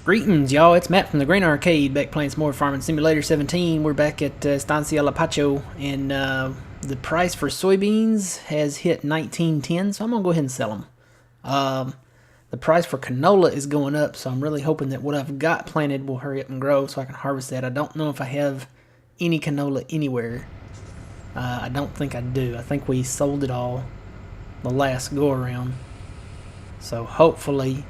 Greetings, y'all. It's Matt from the Grain Arcade, back playing some more Farming Simulator 17. We're back at Estancia Lapacho, and the price for soybeans has hit 19.10, so I'm going to go ahead and sell them. The price for canola is going up, so I'm really hoping that what I've got planted will hurry up and grow so I can harvest that. I don't know if I have any canola anywhere. I don't think I do. I think we sold it all the last go-around. So hopefully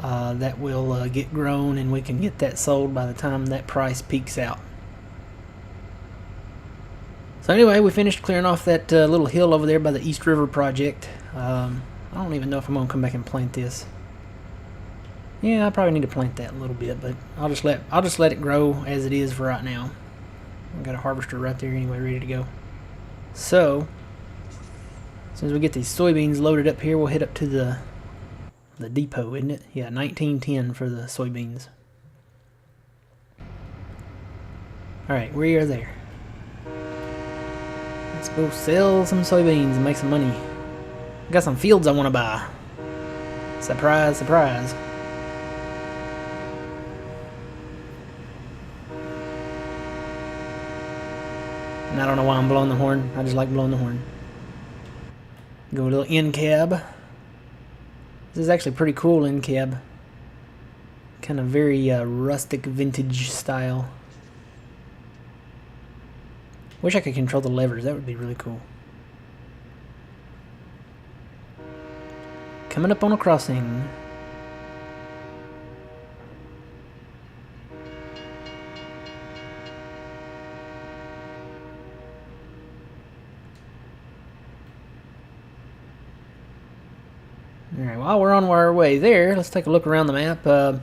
that will get grown and we can get that sold by the time that price peaks out. So anyway, we finished clearing off that little hill over there by the East River project. I don't even know if I'm going to come back and plant this. Yeah, I probably need to plant that a little bit, but I'll just let it grow as it is for right now. I've got a harvester right there anyway, ready to go. So as soon as we get these soybeans loaded up here, we'll head up to the depot, isn't it? Yeah, 19.10 for the soybeans. Alright, we are there. Let's go sell some soybeans and make some money. I got some fields I want to buy. Surprise, surprise. And I don't know why I'm blowing the horn. I just like blowing the horn. Go a little end cab. This is actually pretty cool in cab. Kind of very rustic vintage style. Wish I could control the levers. That would be really cool. Coming up on a crossing. Alright, while we're on our way there, let's take a look around the map.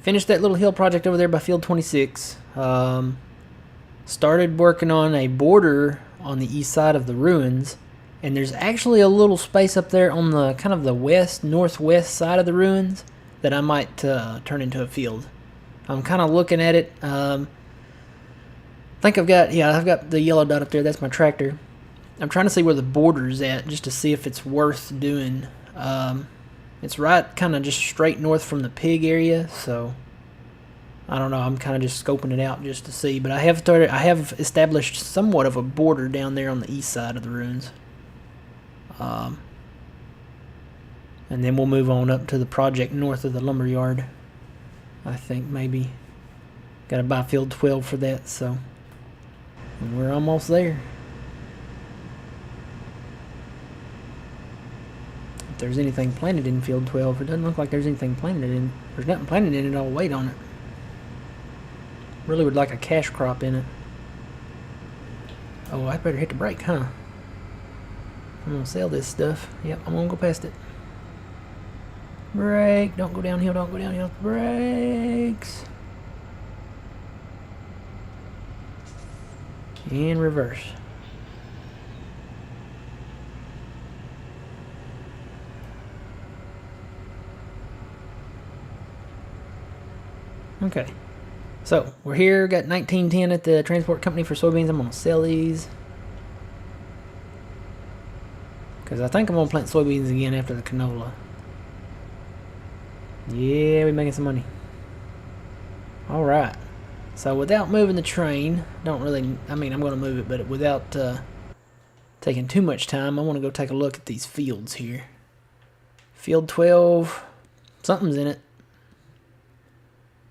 Finished that little hill project over there by Field 26. Started working on a border on the east side of the ruins. And there's actually a little space up there on the kind of the northwest side of the ruins that I might turn into a field. I'm kind of looking at it. I think I've got the yellow dot up there. That's my tractor. I'm trying to see where the border's at just to see if it's worth doing. It's right kind of just straight north from the pig area, so I don't know. I'm kind of just scoping it out just to see, but I have established somewhat of a border down there on the east side of the ruins. And then we'll move on up to the project north of the lumberyard. I think maybe got to buy field 12 for that, so and we're almost there. If there's anything planted in field 12, it doesn't look like there's anything planted in. There's nothing planted in it. I'll wait on it. Really would like a cash crop in it. Oh, I better hit the brake, huh? I'm gonna sell this stuff. Yep, I'm gonna go past it. Brake! Don't go downhill, don't go downhill. Brakes! And reverse. Okay, so we're here, got 19.10 at the transport company for soybeans. I'm going to sell these because I think I'm going to plant soybeans again after the canola. Yeah, we're making some money. Alright, so without moving the train, I'm going to move it, but without taking too much time, I want to go take a look at these fields here. Field 12, something's in it.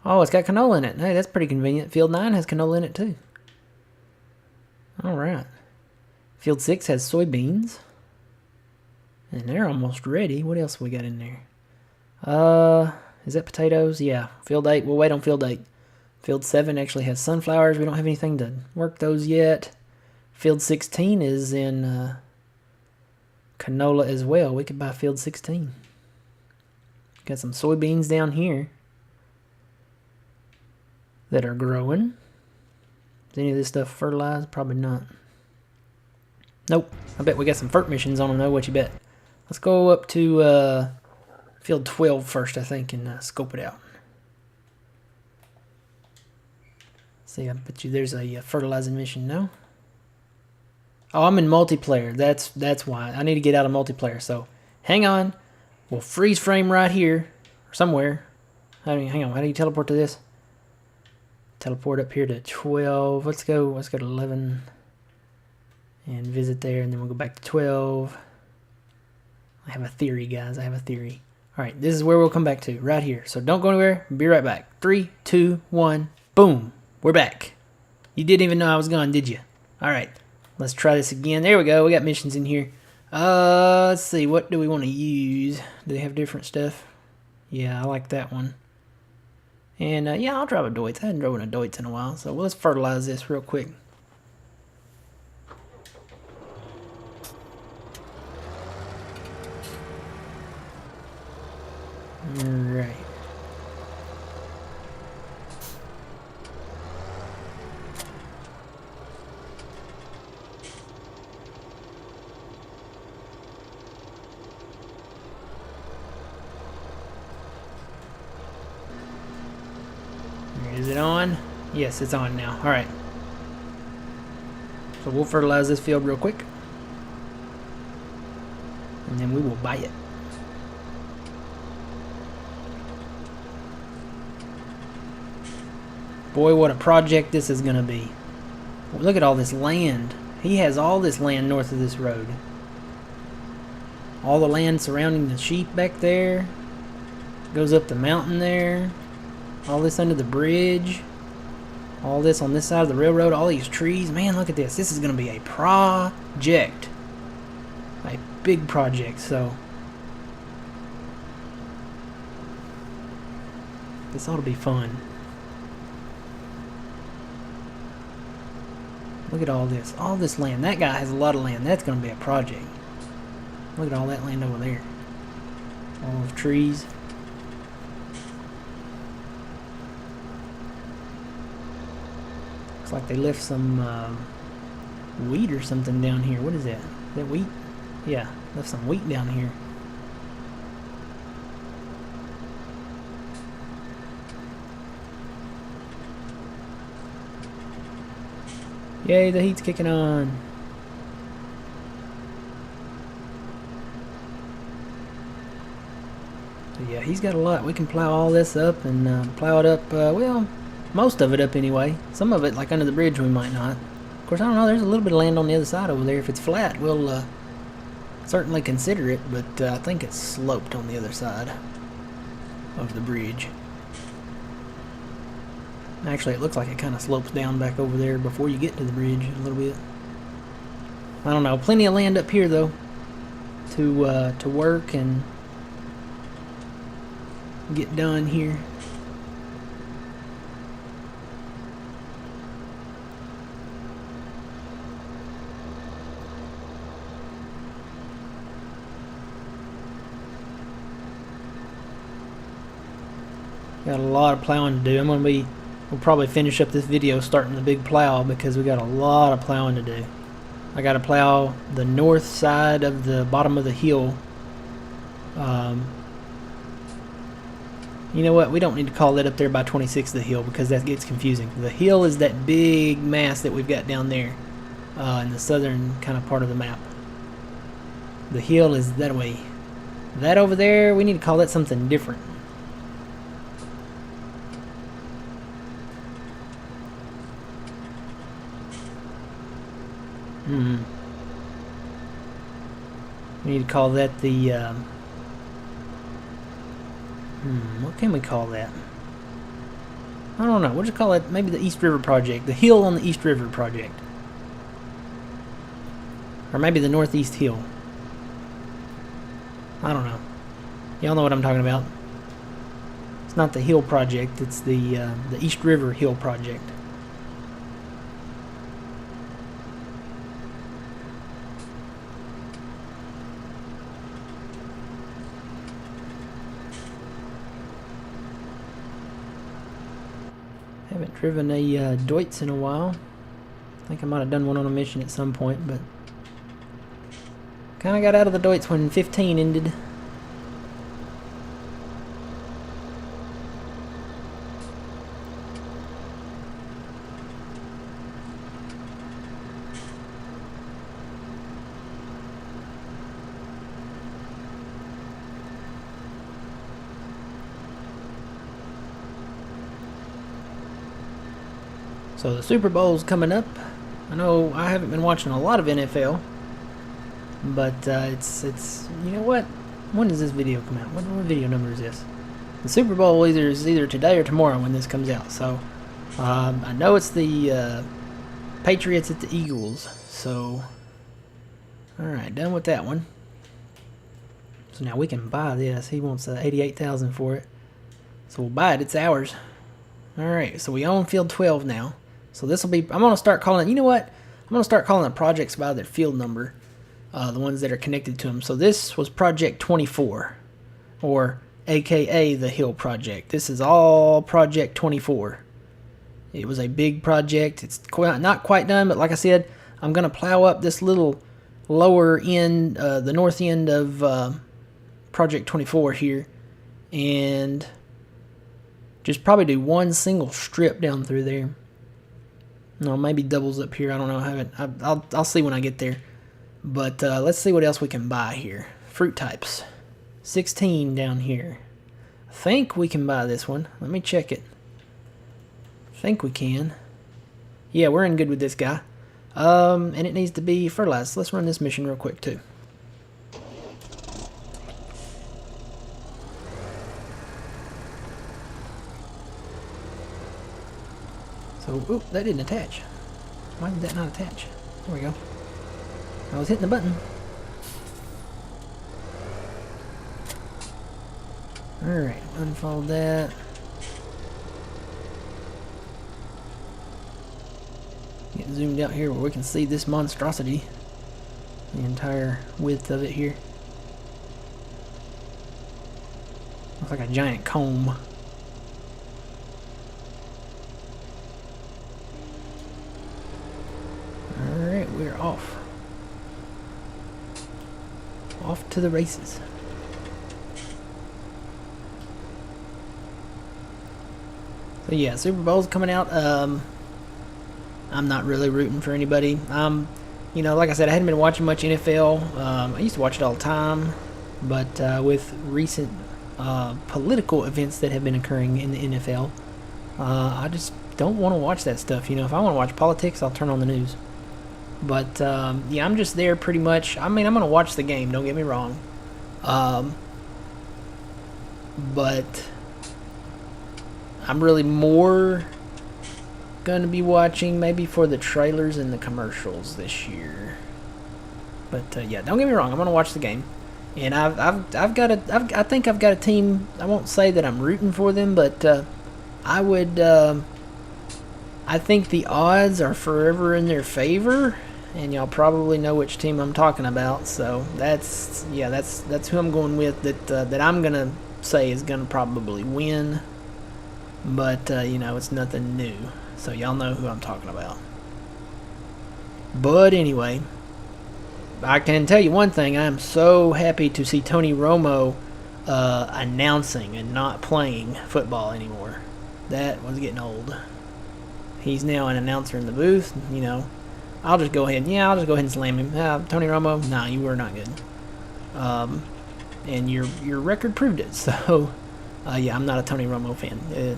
Oh, it's got canola in it. Hey, that's pretty convenient. Field 9 has canola in it too. Alright. Field 6 has soybeans. And they're almost ready. What else we got in there? Is that potatoes? Yeah. Field 8. We'll wait on Field 8. Field 7 actually has sunflowers. We don't have anything to work those yet. Field 16 is in canola as well. We could buy Field 16. Got some soybeans down here that are growing. Is any of this stuff fertilized? Probably not. Nope. I bet we got some fert missions on them though. What you bet? Let's go up to field 12 first, I think, and scope it out. See, I bet you there's a fertilizing mission. No? Oh, I'm in multiplayer. That's why. I need to get out of multiplayer. So hang on. We'll freeze frame right here or somewhere. Hang on. How do you teleport to this? Teleport up here to 12. Let's go to 11 and visit there, and then we'll go back to 12. I have a theory, guys. I have a theory. All right, this is where we'll come back to, right here. So don't go anywhere. Be right back. 3, 2, 1. Boom. We're back. You didn't even know I was gone, did you? All right, let's try this again. There we go. We got missions in here. Let's see. What do we want to use? Do they have different stuff? Yeah, I like that one. And yeah, I'll drive a Deutz. I hadn't driven a Deutz in a while, so let's fertilize this real quick. Alright. Is it on? Yes, it's on now. Alright. So we'll fertilize this field real quick. And then we will buy it. Boy, what a project this is going to be. Look at all this land. He has all this land north of this road. All the land surrounding the sheep back there. Goes up the mountain there. All this under the bridge. All this on this side of the railroad. All these trees. Man, look at this. This is going to be a project. A big project, so. This ought to be fun. Look at all this. All this land. That guy has a lot of land. That's going to be a project. Look at all that land over there. All those trees. Looks like they left some wheat or something down here. What is that? Is that wheat? Yeah, left some wheat down here. Yay, the heat's kicking on. So yeah, he's got a lot. We can plow all this up and plow it up, well, most of it up anyway. Some of it, like under the bridge, we might not. Of course, I don't know, there's a little bit of land on the other side over there. If it's flat, we'll certainly consider it, but I think it's sloped on the other side of the bridge. Actually, it looks like it kind of slopes down back over there before you get to the bridge a little bit. I don't know. Plenty of land up here, though, to work and get done here. Got a lot of plowing to do. We'll probably finish up this video starting the big plow because we got a lot of plowing to do. I got to plow the north side of the bottom of the hill. You know what? We don't need to call that up there by 26 the hill because that gets confusing. The hill is that big mass that we've got down there in the southern kind of part of the map. The hill is that way. That over there, we need to call that something different. We need to call that the, what can we call that? I don't know. We'll just call it maybe the East River Project. The hill on the East River Project. Or maybe the Northeast Hill. I don't know. Y'all know what I'm talking about. It's not the Hill Project. It's the East River Hill Project. Haven't driven a Deutz in a while. I think I might have done one on a mission at some point, but kind of got out of the Deutz when 15 ended. So the Super Bowl's coming up. I know I haven't been watching a lot of NFL, but it's you know what? When does this video come out? What video number is this? The Super Bowl is either today or tomorrow when this comes out. So I know it's the Patriots at the Eagles. So all right, done with that one. So now we can buy this. He wants 88,000 for it, so we'll buy it. It's ours. All right, so we own field 12 now. So this will be, I'm going to start calling, you know what? I'm going to start calling the projects by their field number, the ones that are connected to them. So this was Project 24, or AKA the Hill Project. This is all Project 24. It was a big project. It's not quite done, but like I said, I'm going to plow up this little lower end, the north end of Project 24 here, and just probably do one single strip down through there. No, maybe doubles up here. I don't know. I'll see when I get there. But let's see what else we can buy here. Fruit types. 16 down here. I think we can buy this one. Let me check it. I think we can. Yeah, we're in good with this guy. And it needs to be fertilized. Let's run this mission real quick too. So, oop, that didn't attach. Why did that not attach? There we go. I was hitting the button. Alright, unfold that. Get zoomed out here where we can see this monstrosity. The entire width of it here. Looks like a giant comb. Alright, we're off. Off to the races. So yeah, Super Bowl's coming out. I'm not really rooting for anybody. You know, like I said, I hadn't been watching much NFL. I used to watch it all the time, but with recent political events that have been occurring in the NFL, I just don't want to watch that stuff. You know, if I want to watch politics, I'll turn on the news. But yeah, I'm just there pretty much. I mean, I'm gonna watch the game. Don't get me wrong. But I'm really more gonna be watching maybe for the trailers and the commercials this year. But yeah, don't get me wrong. I'm gonna watch the game, and I think I've got a team. I won't say that I'm rooting for them, but I would. I think the odds are forever in their favor, and y'all probably know which team I'm talking about. So that's who I'm going with. That I'm gonna say is gonna probably win, but you know, it's nothing new. So y'all know who I'm talking about. But anyway, I can tell you one thing. I am so happy to see Tony Romo announcing and not playing football anymore. That was getting old. He's now an announcer in the booth. You know, I'll just go ahead and slam him. Tony Romo, nah, you were not good. And your record proved it. So, yeah, I'm not a Tony Romo fan.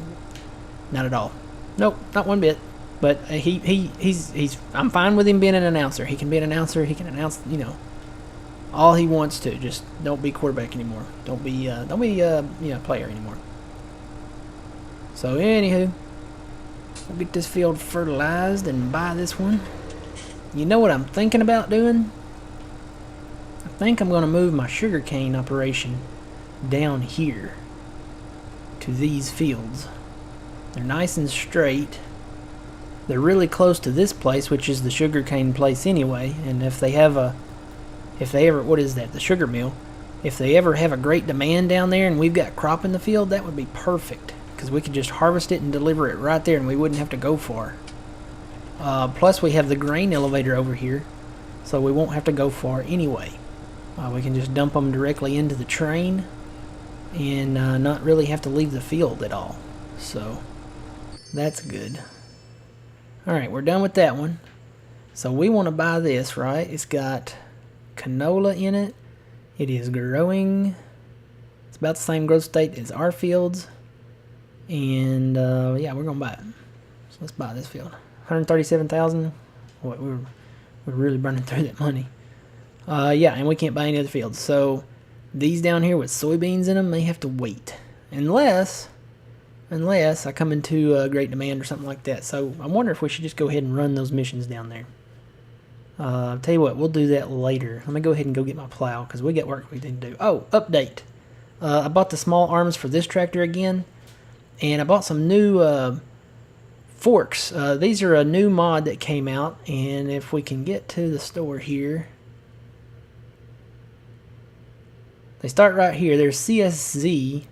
Not at all. Nope, not one bit. But he's I'm fine with him being an announcer. He can be an announcer. He can announce, you know, all he wants to. Just don't be quarterback anymore. Don't be you know, player anymore. So anywho, we'll get this field fertilized and buy this one. You know what I'm thinking about doing? I think I'm going to move my sugarcane operation down here to these fields. They're nice and straight. They're really close to this place, which is the sugarcane place anyway. And if they ever, what is that? The sugar mill. If they ever have a great demand down there and we've got crop in the field, that would be perfect. Because we could just harvest it and deliver it right there and we wouldn't have to go far. Plus we have the grain elevator over here, so we won't have to go far anyway. We can just dump them directly into the train and not really have to leave the field at all. So that's good. Alright, we're done with that one. So we want to buy this, right? It's got canola in it. It is growing. It's about the same growth state as our fields. And yeah, we're going to buy it. So let's buy this field. 137,000. We're really burning through that money. Yeah, and we can't buy any other fields. So these down here with soybeans in them may have to wait, unless I come into great demand or something like that. So I wonder if we should just go ahead and run those missions down there. I'll tell you what, we'll do that later. Let me go ahead and go get my plow because we got work we need to do. Oh, update. I bought the small arms for this tractor again, and I bought some new forks. These are a new mod that came out, and if we can get to the store here, they start right here. There's CSZ.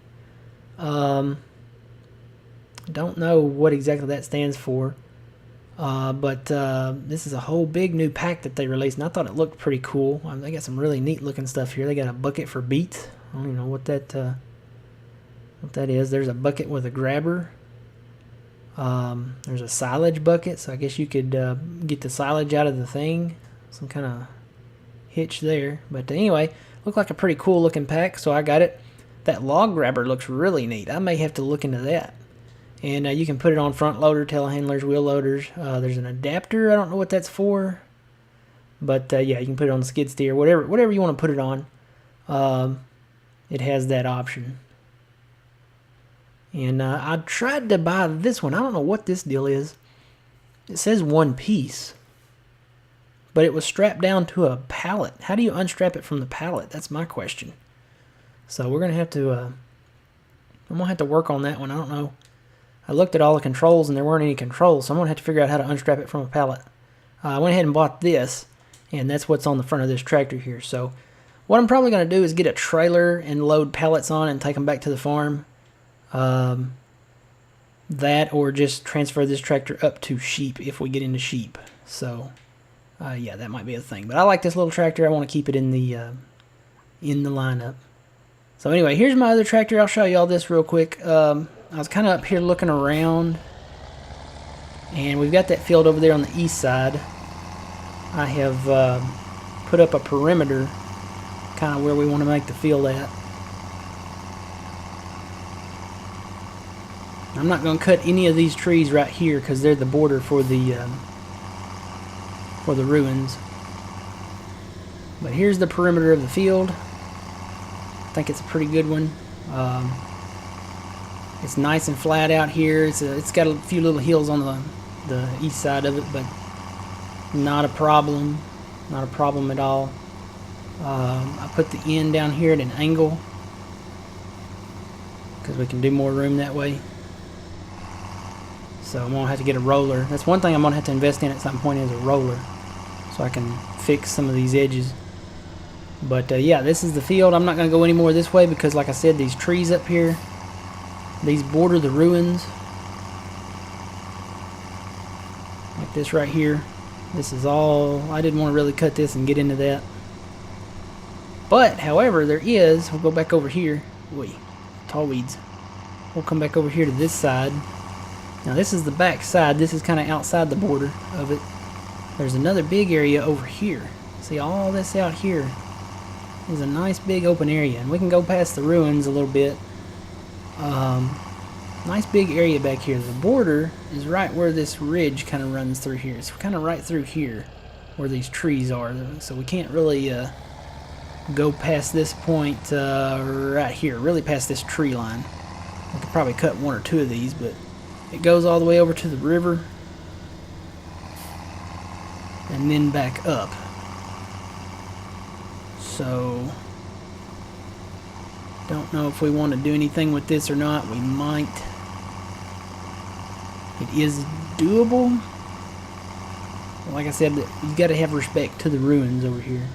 Don't know what exactly that stands for, but this is a whole big new pack that they released, and I thought it looked pretty cool. They got some really neat looking stuff here. They got a bucket for beets. I don't even know what that is. There's a bucket with a grabber. There's a silage bucket, so I guess you could get the silage out of the thing. Some kind of hitch there. But anyway, looked like a pretty cool looking pack, so I got it. That log grabber looks really neat. I may have to look into that. And you can put it on front loader, telehandlers, wheel loaders. There's an adapter. I don't know what that's for. But yeah, you can put it on the skid steer, whatever you want to put it on. It has that option. And I tried to buy this one. I don't know what this deal is. It says one piece, but it was strapped down to a pallet. How do you unstrap it from the pallet? That's my question. So we're gonna have to. I'm gonna have to work on that one. I don't know. I looked at all the controls and there weren't any controls, so I'm gonna have to figure out how to unstrap it from a pallet. I went ahead and bought this, and that's what's on the front of this tractor here. So what I'm probably gonna do is get a trailer and load pallets on and take them back to the farm. That or just transfer this tractor up to sheep if we get into sheep. So yeah, that might be a thing. But I like this little tractor. I want to keep it in the lineup. So anyway, here's my other tractor. I'll show you all this real quick. I was kind of up here looking around, and we've got that field over there on the east side. I have put up a perimeter kind of where we want to make the field at. I'm not going to cut any of these trees right here because they're the border for the ruins. But here's the perimeter of the field. I think it's a pretty good one. It's nice and flat out here. It's got a few little hills on the east side of it, but not a problem. Not a problem at all. I put the end down here at an angle because we can do more room that way. So I'm going to have to get a roller. That's one thing I'm going to have to invest in at some point is a roller, so I can fix some of these edges. But yeah, this is the field. I'm not going to go any more this way because, like I said, these trees up here, these border the ruins. Like this right here. This is all, I didn't want to really cut this and get into that. But, however, we'll go back over here. Wait, tall weeds. We'll come back over here to this side. Now this is the back side. This is kind of outside the border of it. There's another big area over here. See all this out here is a nice big open area, and we can go past the ruins a little bit. Nice big area back here. The border is right where this ridge kind of runs through here. It's kind of right through here where these trees are, so we can't really go past this point right here, really past this tree line. We could probably cut one or two of these, but it goes all the way over to the river and then back up. So don't know if we want to do anything with this or not. We might. It is doable. Like I said, you got to have respect to the ruins over here.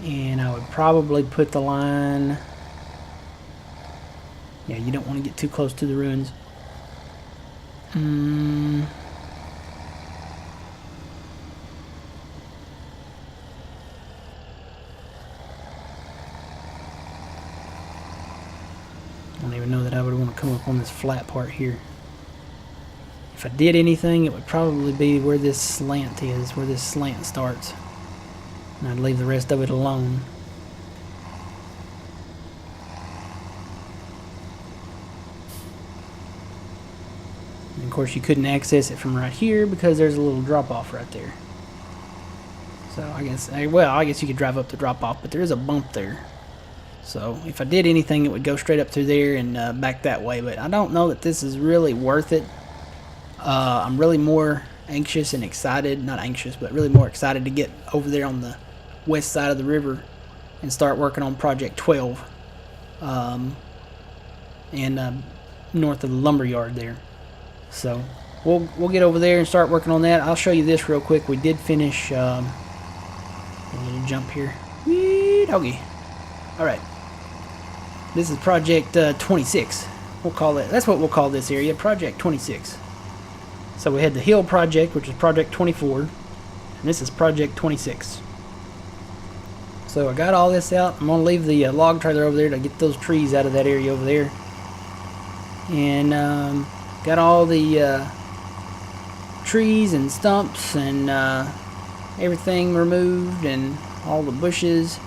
And I would probably put the line. Yeah, you don't want to get too close to the ruins. I don't even know that I would want to come up on this flat part here. If I did anything, it would probably be where this slant is, where this slant starts. And I'd leave the rest of it alone. And course, you couldn't access it from right here because there's a little drop-off right there. So I guess, well, I guess you could drive up the drop-off, but there is a bump there. So if I did anything, it would go straight up through there and back that way. But I don't know that this is really worth it. I'm really more anxious and excited, not anxious, but really more excited to get over there on the west side of the river and start working on Project 12. And north of the lumberyard there. So we'll get over there and start working on that. I'll show you this real quick. We did finish a little jump here. Wee doggy. Alright. This is Project 26. We'll call it, that's what we'll call this area, Project 26. So we had the Hill Project, which is Project 24, and this is Project 26. So I got all this out. I'm going to leave the log trailer over there to get those trees out of that area over there. And got all the trees and stumps and everything removed and all the bushes.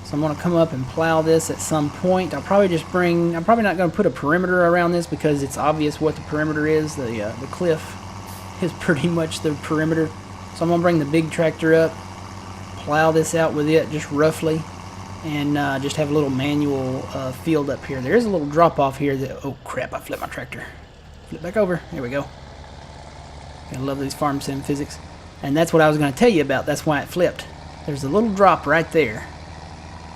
So I'm going to come up and plow this at some point. I'm probably not going to put a perimeter around this because it's obvious what the perimeter is. The cliff is pretty much the perimeter. So I'm going to bring the big tractor up, plow this out with it just roughly, and just have a little manual field up here. There is a little drop off here that, oh crap, I flipped my tractor. Flip back over, there we go. I love these farm sim physics. And that's what I was going to tell you about, that's why it flipped. There's a little drop right there.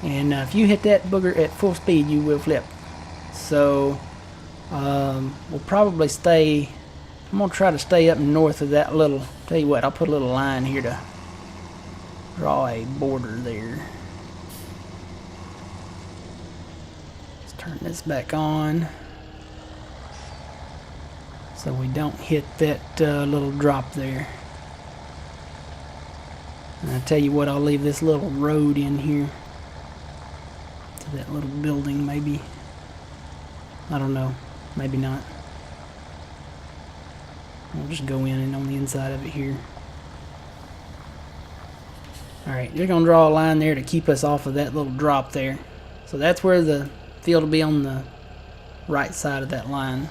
And if you hit that booger at full speed, you will flip. So we'll probably stay, I'm going to try to stay up north of that little, tell you what, I'll put a little line here to draw a border there. Let's turn this back on so we don't hit that little drop there. And I tell you what, I'll leave this little road in here to that little building, maybe. I don't know, maybe not. We'll just go in and on the inside of it here. Alright, you're going to draw a line there to keep us off of that little drop there. So that's where the field will be, on the right side of that line.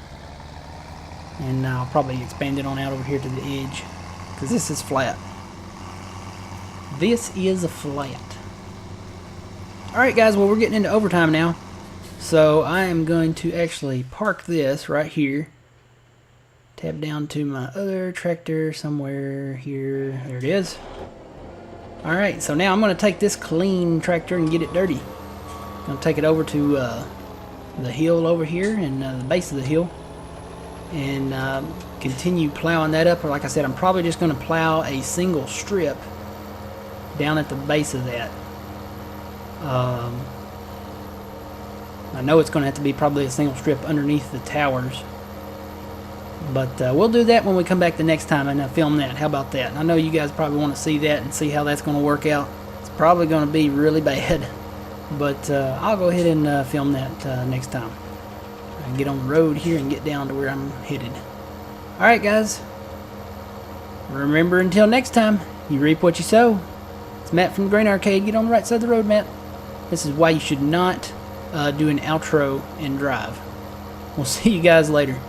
And I'll probably expand it on out over here to the edge, because this is flat. This is a flat. Alright guys, well we're getting into overtime now. So I am going to actually park this right here. Tab down to my other tractor somewhere here. There it is. Alright, so now I'm going to take this clean tractor and get it dirty. I'm going to take it over to the hill over here, and the base of the hill, and continue plowing that up. Or like I said, I'm probably just going to plow a single strip down at the base of that. I know it's going to have to be probably a single strip underneath the towers. But we'll do that when we come back the next time and film that. How about that? I know you guys probably want to see that and see how that's going to work out. It's probably going to be really bad. But I'll go ahead and film that next time. I get on the road here and get down to where I'm headed. Alright guys. Remember, until next time, you reap what you sow. It's Matt from the Grain Arcade. Get on the right side of the road, Matt. This is why you should not do an outro and drive. We'll see you guys later.